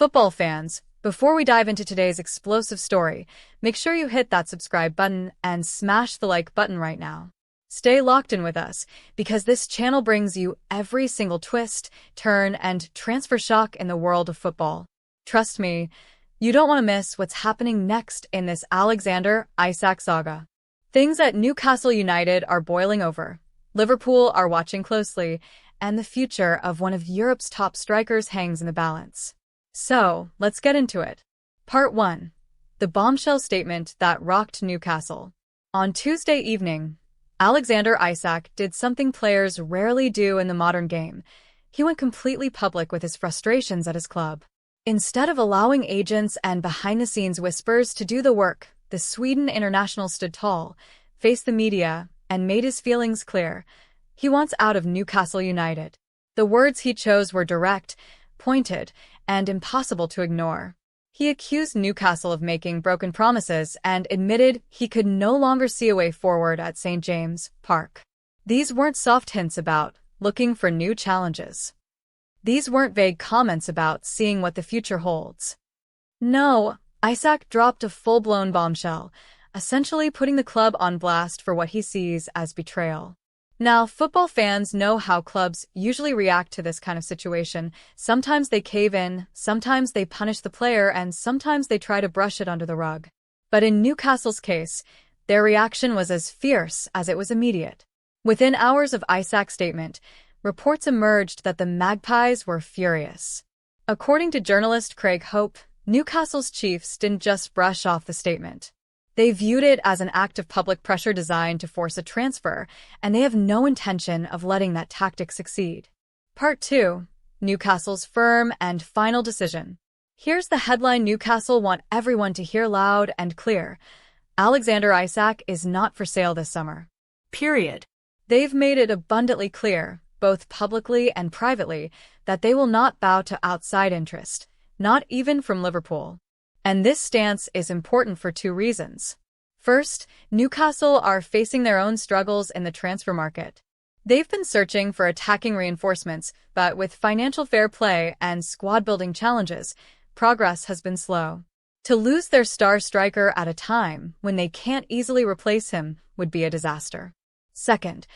Football fans, before we dive into today's explosive story, make sure you hit that subscribe button and smash the like button right now. Stay locked in with us, because this channel brings you every single twist, turn, and transfer shock in the world of football. Trust me, you don't want to miss what's happening next in this Alexander Isak saga. Things at Newcastle United are boiling over, Liverpool are watching closely, and the future of one of Europe's top strikers hangs in the balance. So, let's get into it. Part 1. The bombshell statement that rocked Newcastle. On Tuesday evening, Alexander Isak did something players rarely do in the modern game. He went completely public with his frustrations at his club. Instead of allowing agents and behind-the-scenes whispers to do the work, the Sweden international stood tall, faced the media, and made his feelings clear. He wants out of Newcastle United. The words he chose were direct, pointed, and impossible to ignore. He accused Newcastle of making broken promises and admitted he could no longer see a way forward at St. James' Park. These weren't soft hints about looking for new challenges. These weren't vague comments about seeing what the future holds. No, Isak dropped a full-blown bombshell, essentially putting the club on blast for what he sees as betrayal. Now, football fans know how clubs usually react to this kind of situation. Sometimes they cave in, sometimes they punish the player, and sometimes they try to brush it under the rug. But in Newcastle's case, their reaction was as fierce as it was immediate. Within hours of Isak's statement, reports emerged that the Magpies were furious. According to journalist Craig Hope, Newcastle's chiefs didn't just brush off the statement. They viewed it as an act of public pressure designed to force a transfer, and they have no intention of letting that tactic succeed. Part 2. Newcastle's firm and final decision. Here's the headline Newcastle want everyone to hear loud and clear. Alexander Isak is not for sale this summer. Period. They've made it abundantly clear, both publicly and privately, that they will not bow to outside interest, not even from Liverpool. And this stance is important for two reasons. First, Newcastle are facing their own struggles in the transfer market. They've been searching for attacking reinforcements, but with financial fair play and squad-building challenges, progress has been slow. To lose their star striker at a time when they can't easily replace him would be a disaster. Second,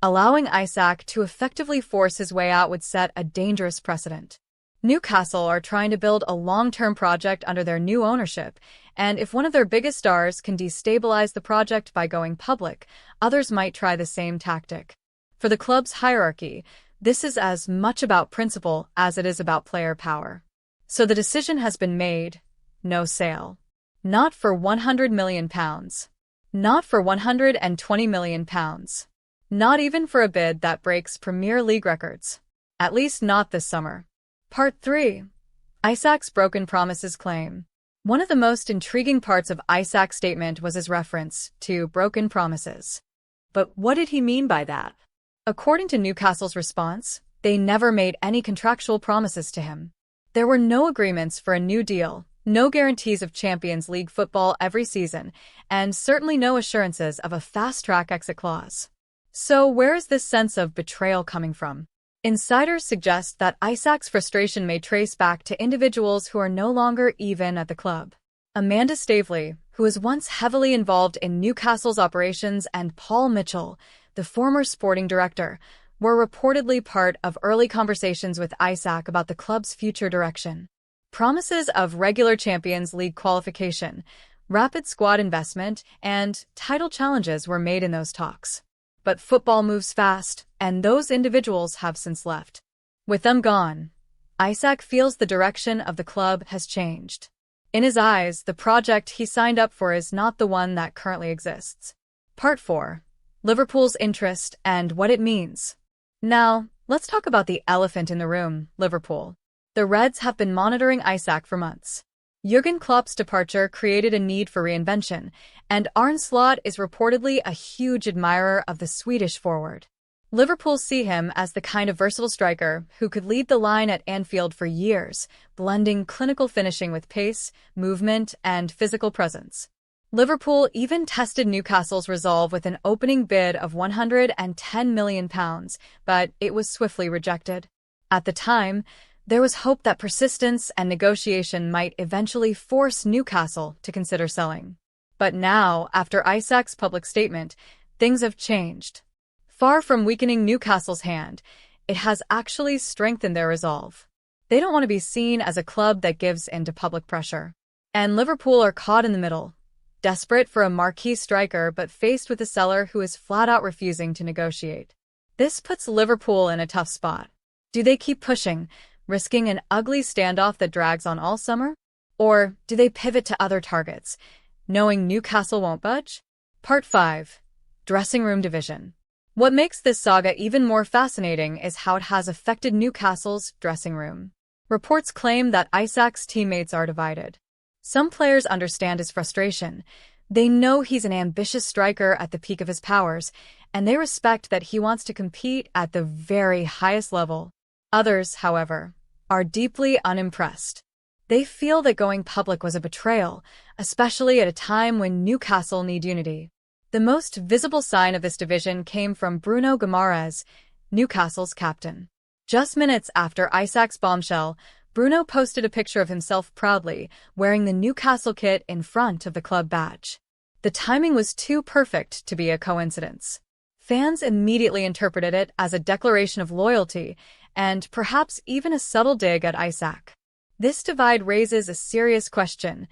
allowing Isak to effectively force his way out would set a dangerous precedent. Newcastle are trying to build a long-term project under their new ownership, and if one of their biggest stars can destabilize the project by going public, others might try the same tactic. For the club's hierarchy, this is as much about principle as it is about player power. So the decision has been made: no sale. Not for £100 million. Not for £120 million. Not even for a bid that breaks Premier League records. At least not this summer. Part 3. Isak's broken promises claim. One of the most intriguing parts of Isak's statement was his reference to broken promises. But what did he mean by that? According to Newcastle's response, they never made any contractual promises to him. There were no agreements for a new deal, no guarantees of Champions League football every season, and certainly no assurances of a fast-track exit clause. So where is this sense of betrayal coming from? Insiders suggest that Isak's frustration may trace back to individuals who are no longer even at the club. Amanda Staveley, who was once heavily involved in Newcastle's operations, and Paul Mitchell, the former sporting director, were reportedly part of early conversations with Isak about the club's future direction. Promises of regular Champions League qualification, rapid squad investment, and title challenges were made in those talks. But football moves fast, and those individuals have since left. With them gone, Isak feels the direction of the club has changed. In his eyes, the project he signed up for is not the one that currently exists. Part 4. Liverpool's interest and what it means. Now, let's talk about the elephant in the room, Liverpool. The Reds have been monitoring Isak for months. Jurgen Klopp's departure created a need for reinvention, and Arne Slot is reportedly a huge admirer of the Swedish forward. Liverpool see him as the kind of versatile striker who could lead the line at Anfield for years, blending clinical finishing with pace, movement, and physical presence. Liverpool even tested Newcastle's resolve with an opening bid of £110 million, but it was swiftly rejected. At the time, There was hope that persistence and negotiation might eventually force Newcastle to consider selling. But now, after Isak's public statement, things have changed. Far from weakening Newcastle's hand, it has actually strengthened their resolve. They don't want to be seen as a club that gives in to public pressure. And Liverpool are caught in the middle, desperate for a marquee striker but faced with a seller who is flat-out refusing to negotiate. This puts Liverpool in a tough spot. Do they keep pushing, risking an ugly standoff that drags on all summer? Or do they pivot to other targets, knowing Newcastle won't budge? Part 5. Dressing Room Division. What makes this saga even more fascinating is how it has affected Newcastle's dressing room. Reports claim that Isak's teammates are divided. Some players understand his frustration. They know he's an ambitious striker at the peak of his powers, and they respect that he wants to compete at the very highest level. Others, however, are deeply unimpressed. They feel that going public was a betrayal, especially at a time when Newcastle need unity. The most visible sign of this division came from Bruno Guimarães, Newcastle's captain. Just minutes after Isak's bombshell, Bruno posted a picture of himself proudly, wearing the Newcastle kit in front of the club badge. The timing was too perfect to be a coincidence. Fans immediately interpreted it as a declaration of loyalty, and perhaps even a subtle dig at Isak. This divide raises a serious question.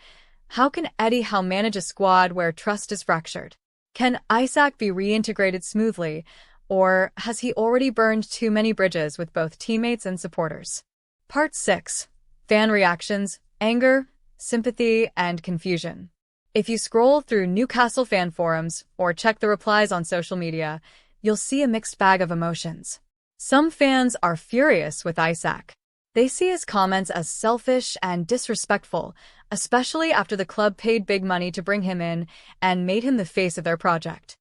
How can Eddie Howe manage a squad where trust is fractured? Can Isak be reintegrated smoothly, or has he already burned too many bridges with both teammates and supporters? Part 6. Fan reactions, anger, sympathy, and confusion. If you scroll through Newcastle fan forums or check the replies on social media, you'll see a mixed bag of emotions. Some fans are furious with Isak. They see his comments as selfish and disrespectful, especially after the club paid big money to bring him in and made him the face of their project.